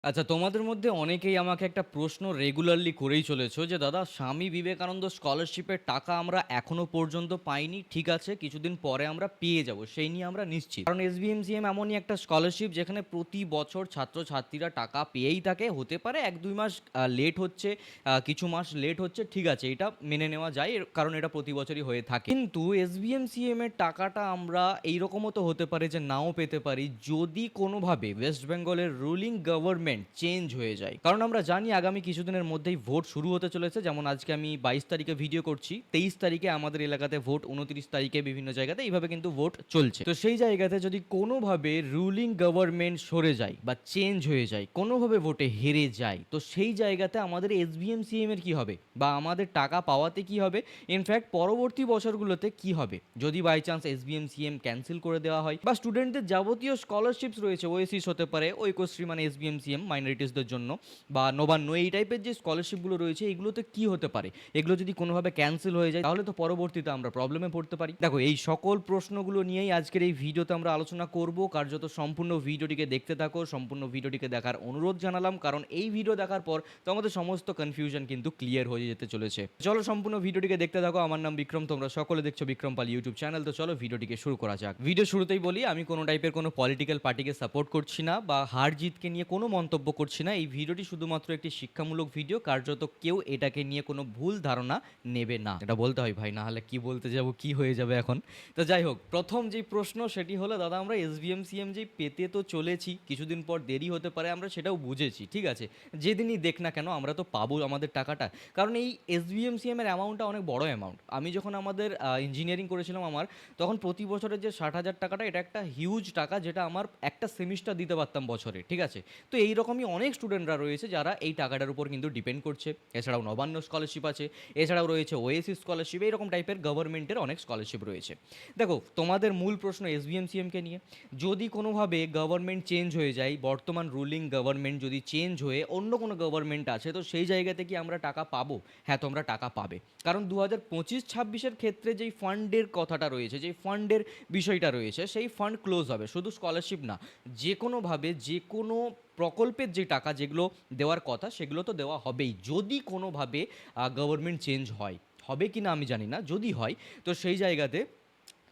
আচ্ছা, তোমাদের মধ্যে অনেকেই আমাকে একটা প্রশ্ন রেগুলারলি করেই চলেছো যে দাদা, স্বামী বিবেকানন্দ স্কলারশিপের টাকা আমরা এখনো পর্যন্ত পাইনি। ঠিক আছে, কিছুদিন পরে আমরা পেয়ে যাব, সেই নিয়ে আমরা নিশ্চিত। কারণ এসবিএমসিএম এমনই একটা স্কলারশিপ যেখানে প্রতি বছর ছাত্রছাত্রীরা টাকা পেয়েই থাকে। হতে পারে 1-2 মাস লেট হচ্ছে, কিছু মাস লেট হচ্ছে, ঠিক আছে, এটা মেনে নেওয়া যায়, কারণ এটা প্রতি বছরই হয়ে থাকে। কিন্তু এসবিএমসিএম এর টাকাটা আমরা এইরকমও তো হতে পারে যে নাও পেতে পারি, যদি কোনোভাবে ওয়েস্ট বেঙ্গলের রুলিং গভর্নমেন্ট চেঞ্জ হয়ে যায়। কারণ আমরা জানি আগামী কিছুদিনের মধ্যেই ভোট শুরু হতে চলেছে। যেমন আজকে আমি 22 তারিখে ভিডিও করছি, 23 তারিখে আমাদের এলাকাতে ভোট, 29 তারিখে বিভিন্ন জায়গাতে এইভাবে কিন্তু ভোট চলছে। তো সেই জায়গাতে যদি কোনোভাবে রুলিং গভর্নমেন্ট সরে যায় বা চেঞ্জ হয়ে যায়, কোনোভাবে ভোটে হেরে যায়, তো সেই জায়গাতে আমাদের এসবিএমসিএম এর কি হবে বা আমাদের টাকা পাওয়াতে কি হবে, ইনফ্যাক্ট পরবর্তী বছরগুলোতে কি হবে যদি বাই চান্স এসবিএমসিএম ক্যান্সেল করে দেওয়া হয়, বা স্টুডেন্টদের যাবতীয় স্কলারশিপস রয়েছে, ওএসিস হতে পারে, ঐক্যশ্রী মানে এসবিএমসিএম মাইনরিটিসদের জন্য, বা নবান্ন, এই টাইপের যে স্কলারশিপগুলো রয়েছে এগুলোতে কি হতে পারে, এগুলো যদি কোনোভাবে ক্যান্সেল হয়ে যায় তাহলে তো পরবর্তীতে আমরা প্রবলেমে পড়তে পারি। দেখো, এই সকল প্রশ্নগুলো নিয়েই আজকের এই ভিডিওতে আমরা আলোচনা করব। কার্যত সম্পূর্ণ ভিডিওটিকে দেখতে থাকো, সম্পূর্ণ ভিডিওটিকে দেখার অনুরোধ জানালাম, কারণ এই ভিডিও দেখার পর তোমাদের সমস্ত কনফিউশন কিন্তু ক্লিয়ার হয়ে যেতে চলেছে। চলো সম্পূর্ণ ভিডিওটিকে দেখতে থাকো। আমার নাম বিক্রম, তোমরা সকলে দেখছো বিক্রম পাল ইউটিউব চ্যানেল। তো চলো ভিডিওটিকে শুরু করা যাক। ভিডিও শুরুতেই বলি, আমি কোনো টাইপের কোনো পলিটিক্যাল পার্টিকে সাপোর্ট করছি না বা হার জিতকে নিয়ে কোনো মন্তব্য করছি না। এই ভিডিওটি শুধুমাত্র একটি শিক্ষামূলক ভিডিও, কার্যত কেউ এটাকে নিয়ে কোনো ভুল ধারণা নেবে না। এটা বলতে হয় ভাই, না হলে কি বলতে যাব, কি হয়ে যাবে এখন। তো যাই হোক, প্রথম যেই প্রশ্ন সেটি হলো, দাদা আমরা এসবিএমসিএম যেই পেতে তো চলেছি, কিছুদিন পর দেরি হতে পারে, আমরা সেটাও বুঝেছি, ঠিক আছে, যেদিনই দেখ না কেন আমরা তো পাবো আমাদের টাকাটা। কারণ এই এসবিএমসিএম এর অ্যামাউন্টটা অনেক বড় অ্যামাউন্ট। আমি যখন আমাদের ইঞ্জিনিয়ারিং করেছিলাম, আমার তখন প্রতি বছরের যে 60,000 টাকাটা, এটা একটা হিউজ টাকা, যেটা আমার একটা সেমিস্টার দিতে পারতাম বছরে, ঠিক আছে। তো এই রকমই অনেক স্টুডেন্টরা রয়েছে যারা এই টাকাটার উপর কিন্তু ডিপেন্ড করছে। এছাড়াও নবান্ন স্কলারশিপ আছে, এছাড়াও রয়েছে ওএসি স্কলারশিপ, এইরকম টাইপের গভর্নমেন্টের অনেক স্কলারশিপ রয়েছে। দেখো, তোমাদের মূল প্রশ্ন এসবিএমসিএমকে নিয়ে, যদি কোনোভাবে গভর্নমেন্ট চেঞ্জ হয়ে যায়, বর্তমান রুলিং গভর্নমেন্ট যদি চেঞ্জ হয়ে অন্য কোনো গভর্নমেন্ট আছে, তো সেই জায়গাতে কি আমরা টাকা পাবো? হ্যাঁ, তোমরা টাকা পাবে। কারণ 2025-26-এর ক্ষেত্রে যেই ফান্ডের কথাটা রয়েছে, যেই ফান্ডের বিষয়টা রয়েছে, সেই ফান্ড ক্লোজ হবে। শুধু স্কলারশিপ না, যে কোনোভাবে যে কোনো প্রকল্পের যে টাকা যেগুলো দেওয়ার কথা সেগুলো তো দেওয়া হবেই, যদি কোনোভাবে গভর্নমেন্ট চেঞ্জ হয়। হবে কি না আমি জানি না, যদি হয় তো সেই জায়গাতে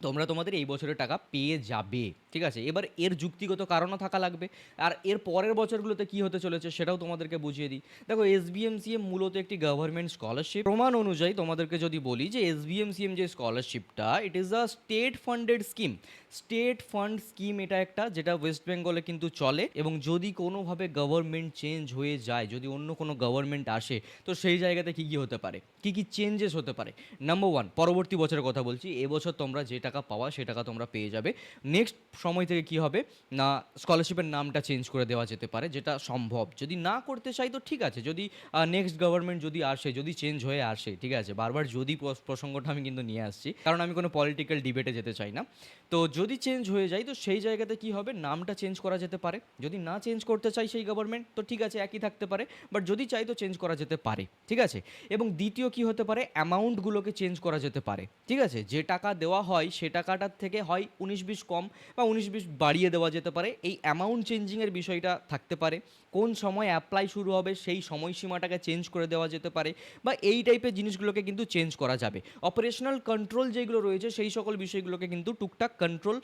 তোমরা তোমাদের এই বছরের টাকা পেয়ে যাবে, ঠিক আছে। এবার এর যুক্তিগত কারণও থাকা লাগবে। আর এর পরের বছরগুলোতে কি হতে চলেছে সেটাও তোমাদেরকে বুঝিয়ে দিই। দেখো, এসবিএমসিএম মূলত একটি গভর্নমেন্ট স্কলারশিপ। প্রমাণ অনুযায়ী তোমাদেরকে যদি বলি যে এসবিএমসিএম যে স্কলারশিপটা, it is a state funded scheme. State fund scheme এটা একটা, যেটা ওয়েস্ট বেঙ্গলে কিন্তু চলে। এবং যদি কোনোভাবে গভর্নমেন্ট চেঞ্জ হয়ে যায়, যদি অন্য কোনো গভর্নমেন্ট আসে, তো সেই জায়গাতে কী কী হতে পারে, কী কী চেঞ্জেস হতে পারে। নাম্বার ওয়ান, পরবর্তী বছরের কথা বলছি, এবছর তোমরা যে টাকা পাওয়া সে টাকা তোমরা পেয়ে যাবে। নেক্সট সময় থেকে কি হবে না, স্কলারশিপের নামটা চেঞ্জ করে দেওয়া যেতে পারে, যেটা সম্ভব। যদি না করতে চাই তো ঠিক আছে, যদি নেক্সট গভর্নমেন্ট যদি আসে, যদি চেঞ্জ হয়ে আসে, ঠিক আছে, বারবার যদি প্রসঙ্গটা আমি কিন্তু নিয়ে আসছি, কারণ আমি কোনো পলিটিক্যাল ডিবেটে যেতে চাই না। তো যদি চেঞ্জ হয়ে যায় তো সেই জায়গাতে কি হবে, নামটা চেঞ্জ করা যেতে পারে। যদি না চেঞ্জ করতে চাই সেই গভর্নমেন্ট, তো ঠিক আছে, একই থাকতে পারে। বাট যদি চাই তো চেঞ্জ করা যেতে পারে, ঠিক আছে। এবং দ্বিতীয় কি হতে পারে, অ্যামাউন্টগুলোকে চেঞ্জ করা যেতে পারে, ঠিক আছে। যে টাকা দেওয়া হয় সে টাকাটার থেকে হয় 19-20 কম বা 19-20 বাড়িয়ে দেওয়া যেতে পারে। এই অ্যামাউন্ট চেঞ্জিংয়ের বিষয়টা থাকতে পারে। কোন সময় অ্যাপ্লাই শুরু হবে সেই সময়সীমাটাকে চেঞ্জ করে দেওয়া যেতে পারে, বা এই টাইপের জিনিসগুলোকে কিন্তু চেঞ্জ করা যাবে। অপারেশনাল কন্ট্রোল যেগুলো রয়েছে সেই সকল বিষয়গুলোকে কিন্তু টুকটাক কন্ট্রোল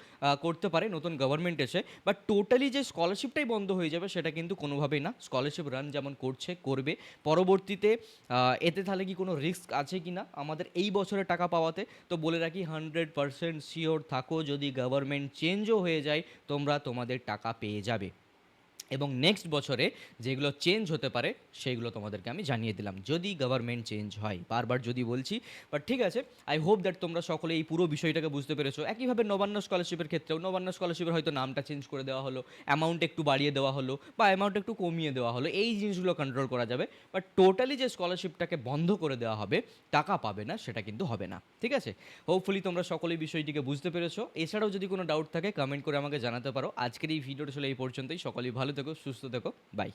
করতে পারে নতুন গভর্নমেন্ট এসে। বাট টোটালি যে স্কলারশিপটাই বন্ধ হয়ে যাবে সেটা কিন্তু কোনোভাবেই না। স্কলারশিপ রান যেমন করছে করবে পরবর্তীতে। এতে তাহলে কি কোনো রিস্ক আছে কি না আমাদের এই বছরের টাকা পাওয়াতে, তো বলে রাখি 100% শিওর থাকো, যদি গভর্নমেন্ট চেঞ্জও হয়ে যায় তোমরা তোমাদের টাকা পেয়ে যাবে। এবং নেক্সট বছরে যেগুলো চেঞ্জ হতে পারে সেইগুলো তোমাদেরকে আমি জানিয়ে দিলাম, যদি গভর্নমেন্ট চেঞ্জ হয়। বারবার যদি বলছি, বাট ঠিক আছে। আই হোপ দ্যাট তোমরা সকলে এই পুরো বিষয়টাকে বুঝতে পেরেছো। একইভাবে নবান্ন স্কলারশিপের ক্ষেত্রেও, নবান্ন স্কলারশিপের হয়তো নামটা চেঞ্জ করে দেওয়া হলো, অ্যামাউন্ট একটু বাড়িয়ে দেওয়া হলো বা অ্যামাউন্ট একটু কমিয়ে দেওয়া হলো, এই জিনিসগুলো কন্ট্রোল করা যাবে। বাট টোটালি যে স্কলারশিপটাকে বন্ধ করে দেওয়া হবে, টাকা পাবে না, সেটা কিন্তু হবে না, ঠিক আছে। হোপফুলি তোমরা সকলেই বিষয়টিকে বুঝতে পেরেছো। এছাড়াও যদি কোনো ডাউট থাকে কমেন্ট করে আমাকে জানাতে পারো। আজকের এই ভিডিওটা আসলে এই পর্যন্তই। সকলেই ভালো থেকো, সুস্থ থেকো, বাই।